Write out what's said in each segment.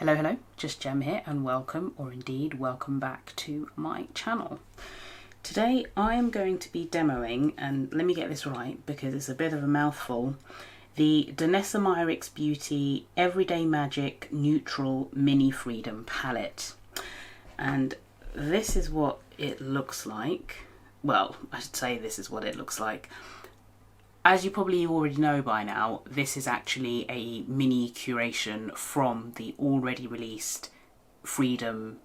Hello, hello, JUSTJEM here and welcome, or indeed welcome back to my channel. Today I am going to be demoing, and let me get this right because it's a bit of a mouthful, the Danessa Myricks Beauty Everyday Magic Neutral Mini Freedom Palette. And this is what it looks like. Well, I should say this is what it looks like. As you probably already know by now, this is actually a mini curation from the already released Freedom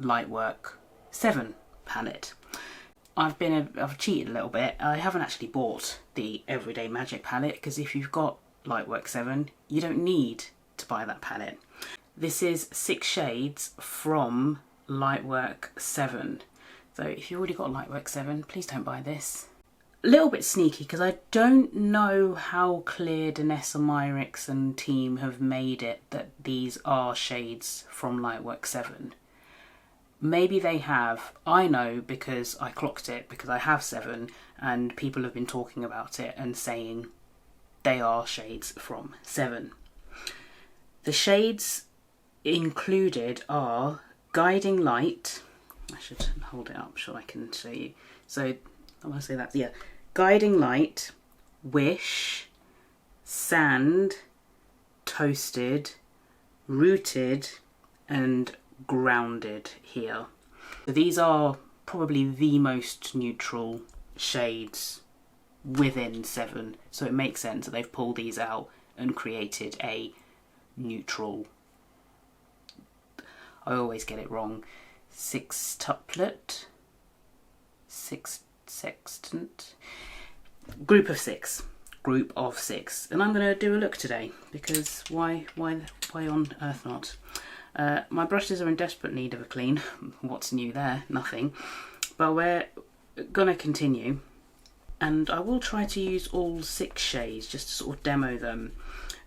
Lightwork 7 palette. I've cheated a little bit. I haven't actually bought the Everyday Magic palette because if you've got Lightwork 7, you don't need to buy that palette. This is 6 shades from Lightwork 7. So if you've already got Lightwork 7, please don't buy this. A little bit sneaky because I don't know how clear Danessa Myricks and team have made it that these are shades from Lightwork 7. Maybe they have. I know because I clocked it because I have 7 and people have been talking about it and saying they are shades from 7. The shades included are Guiding Light. I should hold it up so I can show you. So I want to say that, yeah. Guiding Light, Wish, Sand, Toasted, Rooted, and Grounded here. So these are probably the most neutral shades within 7. So it makes sense that they've pulled these out and created a neutral, I always get it wrong, sextuplet, sextant, group of 6, and I'm going to do a look today because why on earth not? My brushes are in desperate need of a clean. What's new there? Nothing. But we're gonna continue, and I will try to use all 6 shades just to sort of demo them.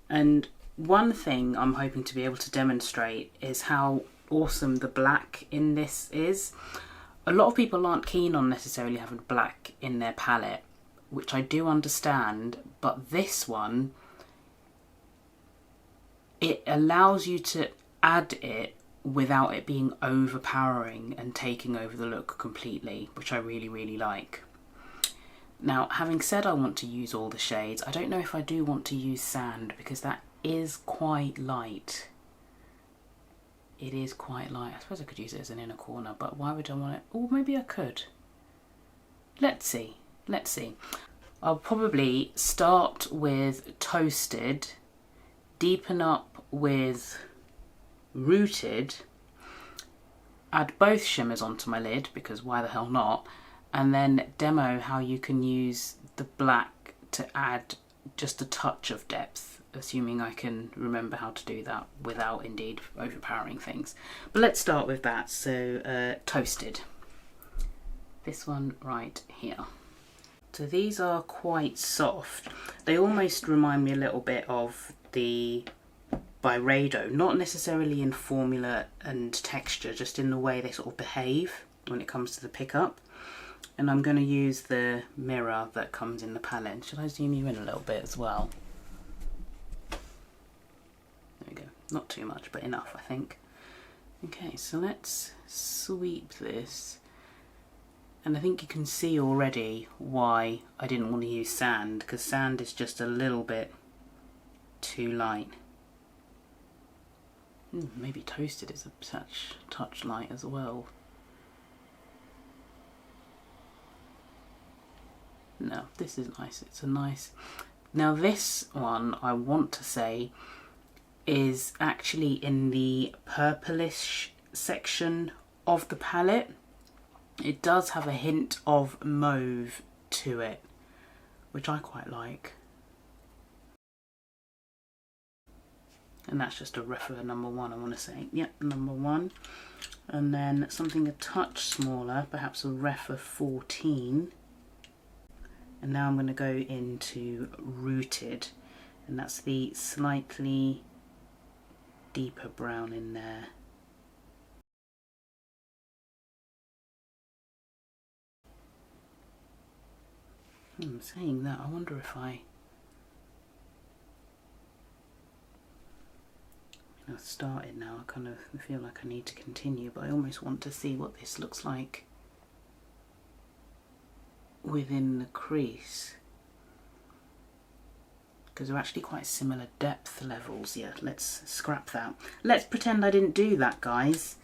And one thing I'm hoping to be able to demonstrate is how awesome the black in this is. A lot of people aren't keen on necessarily having black in their palette, which I do understand, but this one, it allows you to add it without it being overpowering and taking over the look completely, which I really, really like. Now, having said I want to use all the shades, I don't know if I do want to use Sand because that is quite light. It is quite light. I suppose I could use it as an inner corner, but why would I want it? Oh, maybe I could. Let's see. Let's see. I'll probably start with Toasted, deepen up with Rooted, add both shimmers onto my lid because why the hell not, and then demo how you can use the black to add just a touch of depth, assuming I can remember how to do that without indeed overpowering things. But let's start with that. So Toasted, this one right here. So these are quite soft. They almost remind me a little bit of the Byredo, not necessarily in formula and texture, just in the way they sort of behave when it comes to the pickup. And I'm going to use the mirror that comes in the palette. Should I zoom you in a little bit as well? There we go. Not too much, but enough, I think. Okay, so let's sweep this. And I think you can see already why I didn't want to use Sand, because Sand is just a little bit too light. Maybe Toasted is a touch light as well. No, this is nice. It's a nice... Now this one, I want to say, is actually in the purplish section of the palette. It does have a hint of mauve to it, which I quite like. And that's just a ref for number 1, I want to say. Yep, number 1. And then something a touch smaller, perhaps a ref of 14. And now I'm going to go into Rooted. And that's the slightly deeper brown in there. Saying that, I wonder if I I've started now, I kind of feel like I need to continue, but I almost want to see what this looks like within the crease, because they're actually quite similar depth levels. Yeah, let's scrap that. Let's pretend I didn't do that, guys.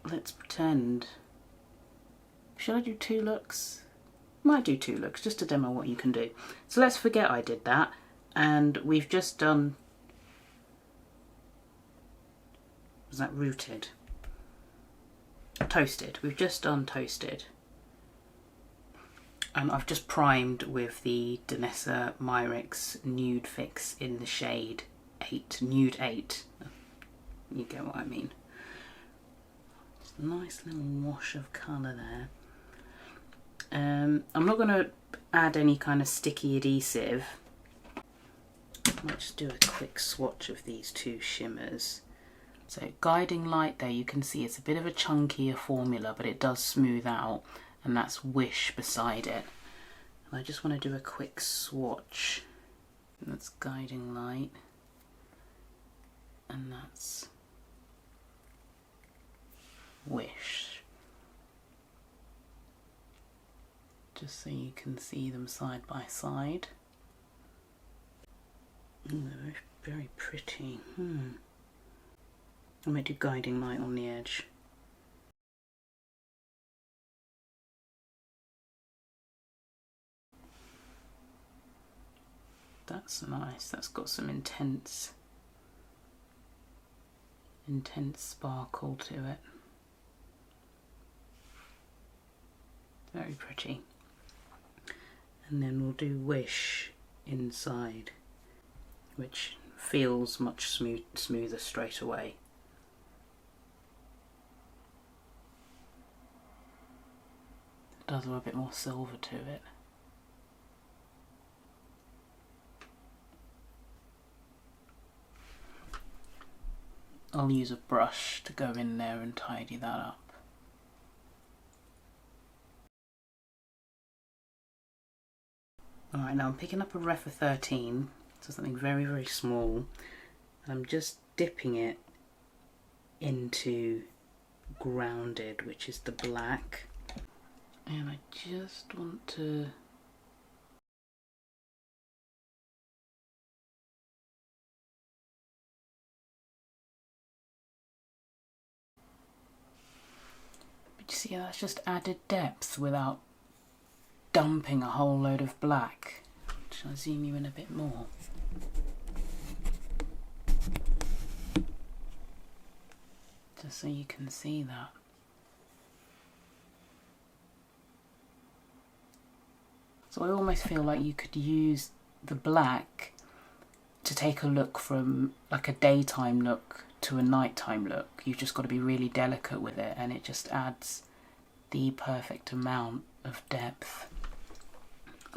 Let's pretend. Should I do 2 looks? Might do 2 looks just to demo what you can do. So let's forget I did that, and we've just done, was that rooted? Toasted. We've just done toasted. And I've just primed with the Danessa Myricks Nude Fix in the shade 8, Nude 8. You get what I mean. Just a nice little wash of colour there. I'm not going to add any kind of sticky adhesive. I might just do a quick swatch of these 2 shimmers. So Guiding Light there, you can see it's a bit of a chunkier formula, but it does smooth out, and that's Wish beside it. And I just want to do a quick swatch. And that's Guiding Light, and that's Wish. Just so you can see them side by side. Ooh, they're very pretty. I might do Guiding Light on the edge. That's nice. That's got some intense sparkle to it. Very pretty. And then we'll do Wish inside, which feels much smoother straight away. It does have a bit more silver to it. I'll use a brush to go in there and tidy that up. Alright, now I'm picking up a Refa 13, so something very, very small, and I'm just dipping it into Grounded, which is the black, and I just want to you see, that's just added depth without dumping a whole load of black. Shall I zoom you in a bit more? Just so you can see that. So I almost feel like you could use the black to take a look from like a daytime look to a nighttime look. You've just got to be really delicate with it, and it just adds the perfect amount of depth.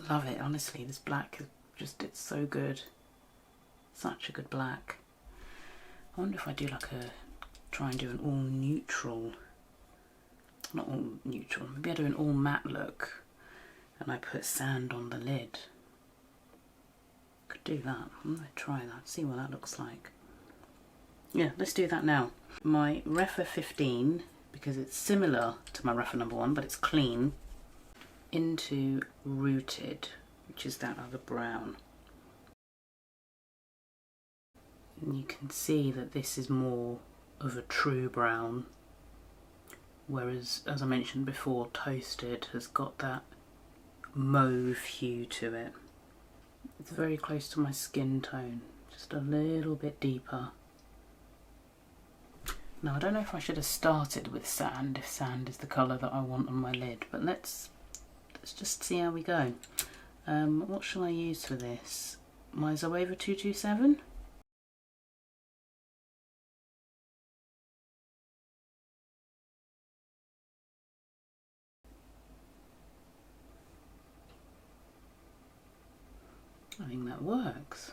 Love it, honestly. This black is just, it's so good. Such a good black. I wonder if I do like try and do an all neutral, not all neutral, maybe I do an all matte look and I put sand on the lid. Could do that. I'm gonna try that, see what that looks like. Yeah, let's do that now. My Refa 15, because it's similar to my Refa number 1, but it's clean, into Rooted, which is that other brown. And you can see that this is more of a true brown, whereas, as I mentioned before, Toasted has got that mauve hue to it. It's very close to my skin tone, just a little bit deeper. Now I don't know if I should have started with sand, if sand is the colour that I want on my lid, but let's just see how we go. What shall I use for this? My Zoeva 227? I think that works.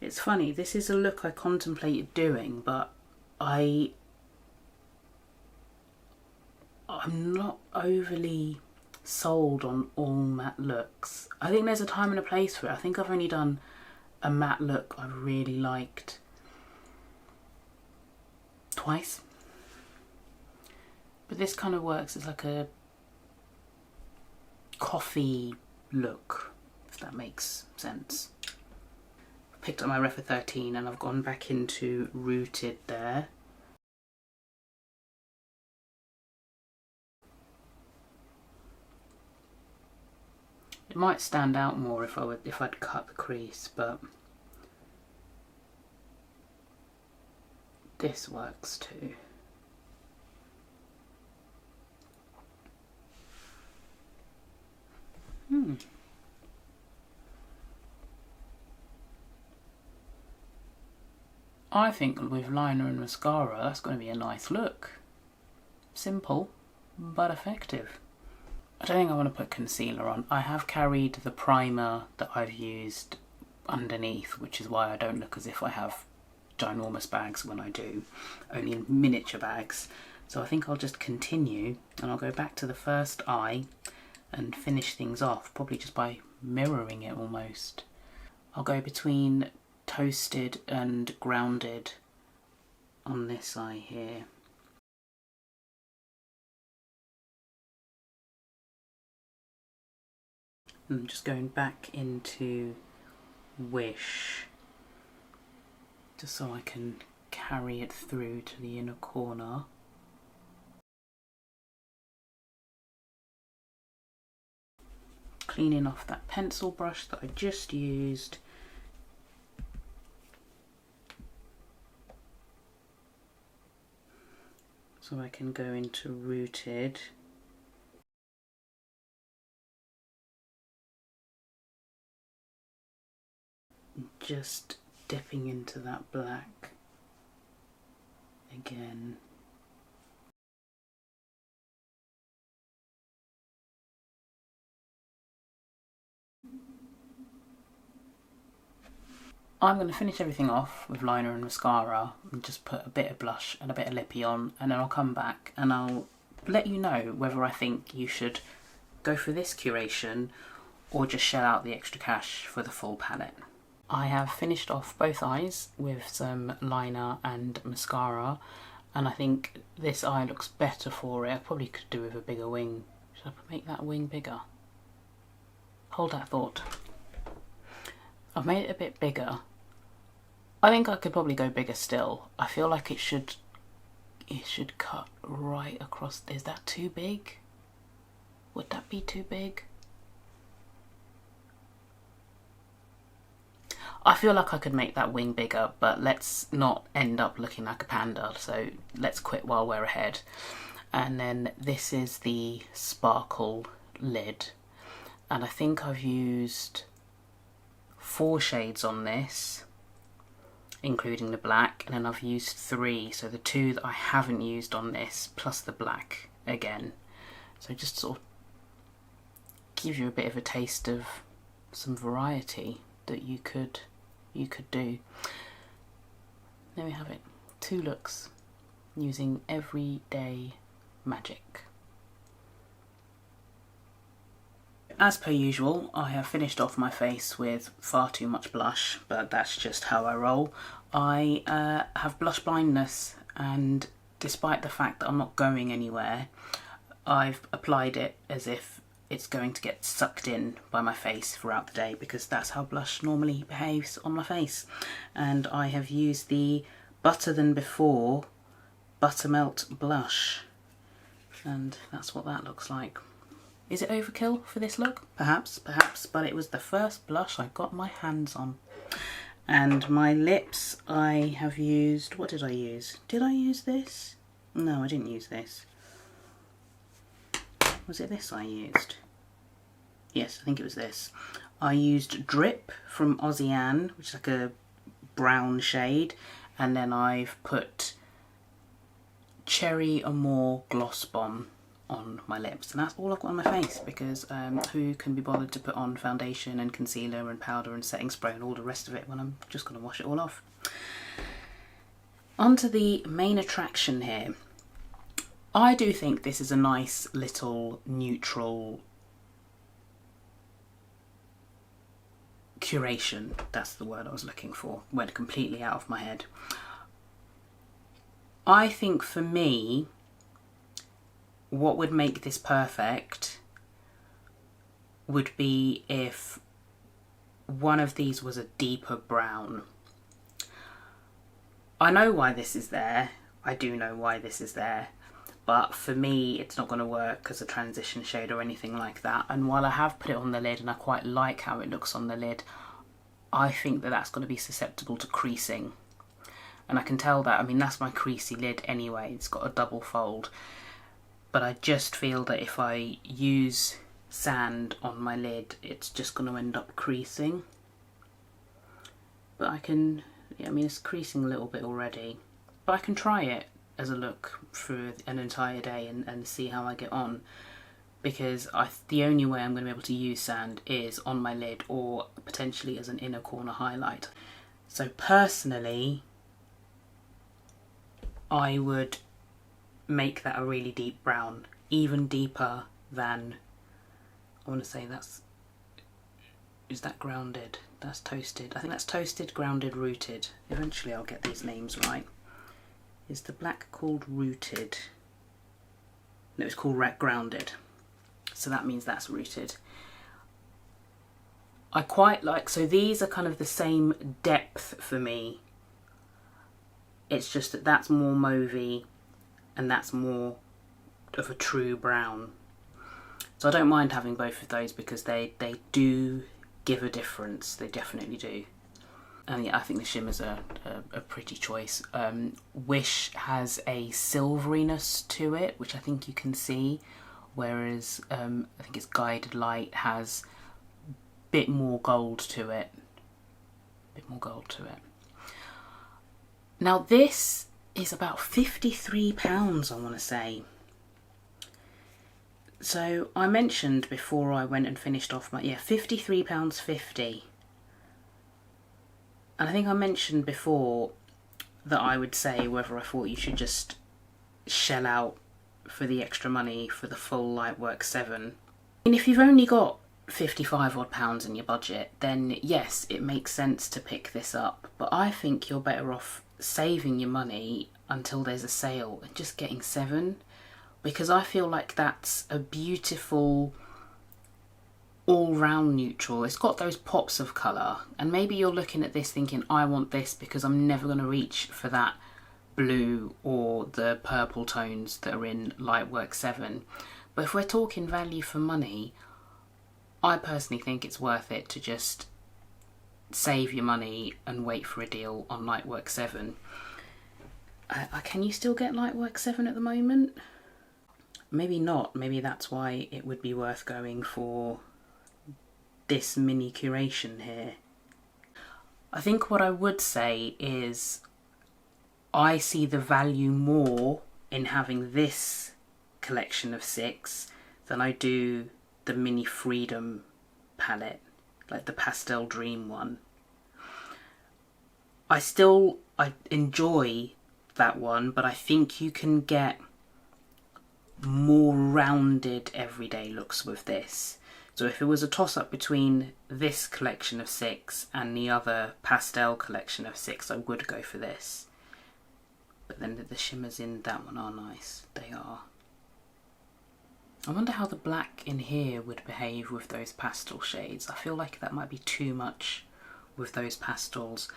It's funny, this is a look I contemplated doing, but I'm not overly sold on all matte looks. I think there's a time and a place for it. I think I've only done a matte look I really liked twice. But this kind of works as like a coffee look, if that makes sense. I picked up my Refa 13 and I've gone back into Rooted there. It might stand out more if I'd cut the crease, but this works too. I think with liner and mascara, that's going to be a nice look. Simple, but effective. I don't think I want to put concealer on. I have carried the primer that I've used underneath, which is why I don't look as if I have ginormous bags when I do, only in miniature bags. So I think I'll just continue and I'll go back to the first eye and finish things off, probably just by mirroring it almost. I'll go between Toasted and Grounded on this eye here. I'm just going back into Wish, just so I can carry it through to the inner corner. Cleaning off that pencil brush that I just used. So I can go into Rooted. Just dipping into that black again. I'm going to finish everything off with liner and mascara and just put a bit of blush and a bit of lippy on, and then I'll come back and I'll let you know whether I think you should go for this curation or just shell out the extra cash for the full palette. I have finished off both eyes with some liner and mascara, and I think this eye looks better for it. I probably could do with a bigger wing. Should I make that wing bigger? Hold that thought. I've made it a bit bigger. I think I could probably go bigger still. I feel like it should cut right across. Is that too big? Would that be too big? I feel like I could make that wing bigger, but let's not end up looking like a panda, so let's quit while we're ahead. And then this is the sparkle lid, and I think I've used 4 shades on this, including the black, and then I've used 3, so the 2 that I haven't used on this, plus the black again. So just sort of give you a bit of a taste of some variety that you could do. There we have it. 2 looks using everyday magic. As per usual, I have finished off my face with far too much blush, but that's just how I roll. I have blush blindness, and despite the fact that I'm not going anywhere, I've applied it as if it's going to get sucked in by my face throughout the day, because that's how blush normally behaves on my face. And I have used the Butter Than Before Buttermelt blush, and that's what that looks like. Is it overkill for this look? Perhaps, but it was the first blush I got my hands on. And my lips, I have used, what did I use? Did I use this? No, I didn't use this. Was it this I used? Yes, I think it was this. I used Drip from Aussie Anne, which is like a brown shade, and then I've put Cherry Amour Gloss Bomb on my lips, and that's all I've got on my face, because who can be bothered to put on foundation and concealer and powder and setting spray and all the rest of it when I'm just going to wash it all off. On to the main attraction here. I do think this is a nice little neutral curation, that's the word I was looking for, went completely out of my head. I think for me, what would make this perfect would be if one of these was a deeper brown. I know why this is there, I do know why this is there, but for me it's not going to work as a transition shade or anything like that. And while I have put it on the lid and I quite like how it looks on the lid, I think that that's going to be susceptible to creasing. And I can tell that, I mean, that's my creasy lid anyway, it's got a double fold. But I just feel that if I use sand on my lid, it's just going to end up creasing. But I can, yeah, I mean, it's creasing a little bit already. But I can try it as a look for an entire day and see how I get on, because the only way I'm going to be able to use sand is on my lid or potentially as an inner corner highlight. So personally, I would make that a really deep brown, even deeper than, I want to say that's, is that grounded? That's toasted. I think that's toasted, grounded, rooted. Eventually I'll get these names right. Is the black called rooted? No, it's called grounded. So that means that's rooted. I quite like, so these are kind of the same depth for me. It's just that that's more mauvey and that's more of a true brown. So I don't mind having both of those because they do give a difference. They definitely do. And yeah, I think the shimmers are a pretty choice. Wish has a silveriness to it, which I think you can see, whereas I think its Guided Light has a bit more gold to it. Now this is about £53, I want to say. So I mentioned before I went and finished off my, yeah, £53.50. And I think I mentioned before that I would say whether I thought you should just shell out for the extra money for the full Lightwork 7. And if you've only got 55 odd pounds in your budget, then yes, it makes sense to pick this up. But I think you're better off saving your money until there's a sale and just getting 7, because I feel like that's a beautiful all-round neutral. It's got those pops of colour, and maybe you're looking at this thinking, I want this because I'm never going to reach for that blue or the purple tones that are in Lightwork 7. But if we're talking value for money, I personally think it's worth it to just save your money and wait for a deal on Lightwork 7. Can you still get Lightwork 7 at the moment? Maybe not. Maybe that's why it would be worth going for this mini curation here. I think what I would say is I see the value more in having this collection of 6 than I do the mini Freedom palette, like the Pastel Dream one. I enjoy that one, but I think you can get more rounded everyday looks with this. So if it was a toss-up between this collection of 6 and the other pastel collection of 6, I would go for this. But then the shimmers in that one are nice. They are. I wonder how the black in here would behave with those pastel shades. I feel like that might be too much with those pastels.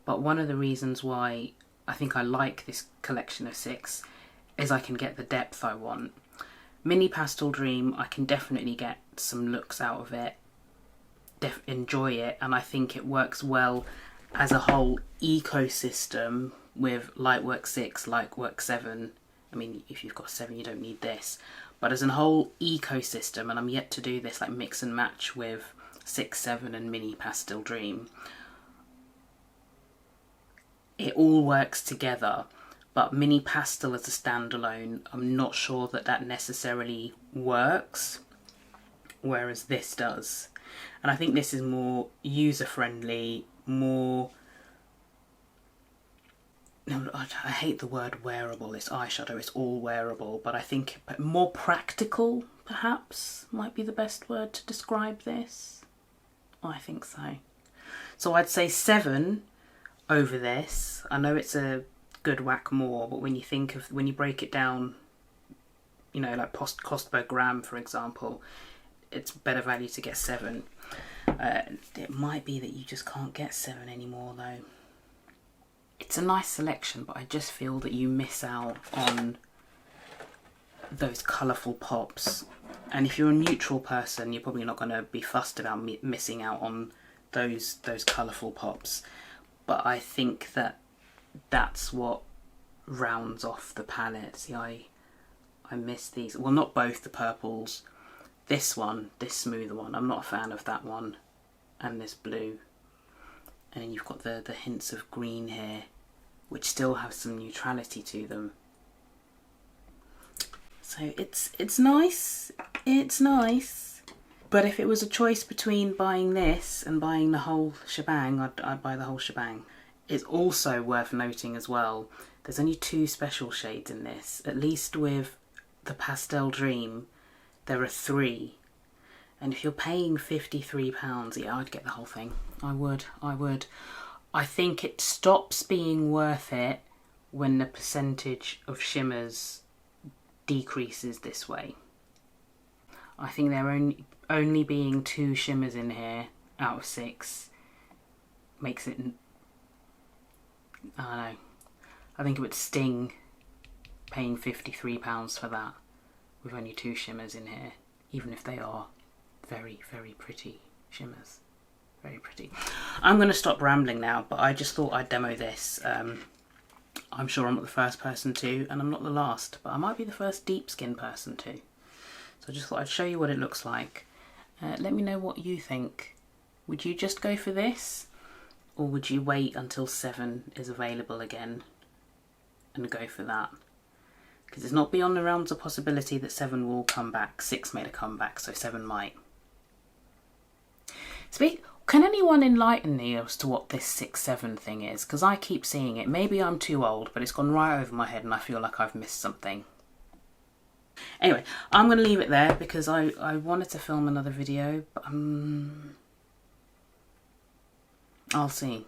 But one of the reasons why I think I like this collection of 6 is I can get the depth I want. Mini Pastel Dream, I can definitely get some looks out of it, enjoy it, and I think it works well as a whole ecosystem with Lightwork 6, Lightwork 7. I mean, if you've got 7 you don't need this, but as a whole ecosystem, and I'm yet to do this like mix and match with 6, 7 and Mini Pastel Dream. It all works together. But Mini Pastel as a standalone, I'm not sure that that necessarily works, whereas this does. And I think this is more user-friendly, more... No, I hate the word wearable, it's eyeshadow, it's all wearable, but I think more practical, perhaps, might be the best word to describe this. I think so. So I'd say 7 over this. I know it's a good whack more, but when you break it down, you know, like cost per gram, for example, it's better value to get 7. It might be that you just can't get 7 anymore though. It's a nice selection, but I just feel that you miss out on those colourful pops. And if you're a neutral person, you're probably not going to be fussed about missing out on those colourful pops. But I think that that's what rounds off the palette. See, I miss these. Well, not both the purples. This one, this smoother one, I'm not a fan of that one. And this blue. And then you've got the hints of green here, which still have some neutrality to them. So it's nice. It's nice. But if it was a choice between buying this and buying the whole shebang, I'd buy the whole shebang. It's also worth noting as well, there's only 2 special shades in this. At least with the Pastel Dream, there are 3. And if you're paying £53, yeah, I'd get the whole thing. I would. I think it stops being worth it when the percentage of shimmers decreases this way. I think there only being 2 shimmers in here out of 6 makes it, I don't know, I think it would sting paying £53 for that with only 2 shimmers in here, even if they are very, very pretty shimmers. Very pretty. I'm going to stop rambling now, but I just thought I'd demo this. I'm sure I'm not the first person to, and I'm not the last, but I might be the first deep skin person to. So I just thought I'd show you what it looks like. Let me know what you think. Would you just go for this, or would you wait until 7 is available again and go for that? Because it's not beyond the realms of possibility that 7 will come back. 6 made a comeback, so 7 might. Can anyone enlighten me as to what this 6-7 thing is? Because I keep seeing it. Maybe I'm too old, but it's gone right over my head and I feel like I've missed something. Anyway, I'm going to leave it there because I wanted to film another video, but I'll see.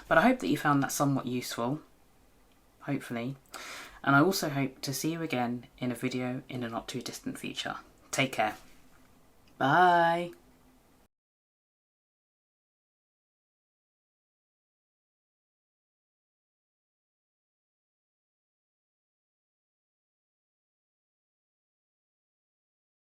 But I hope that you found that somewhat useful, hopefully. And I also hope to see you again in a video in a not too distant future. Take care. Bye.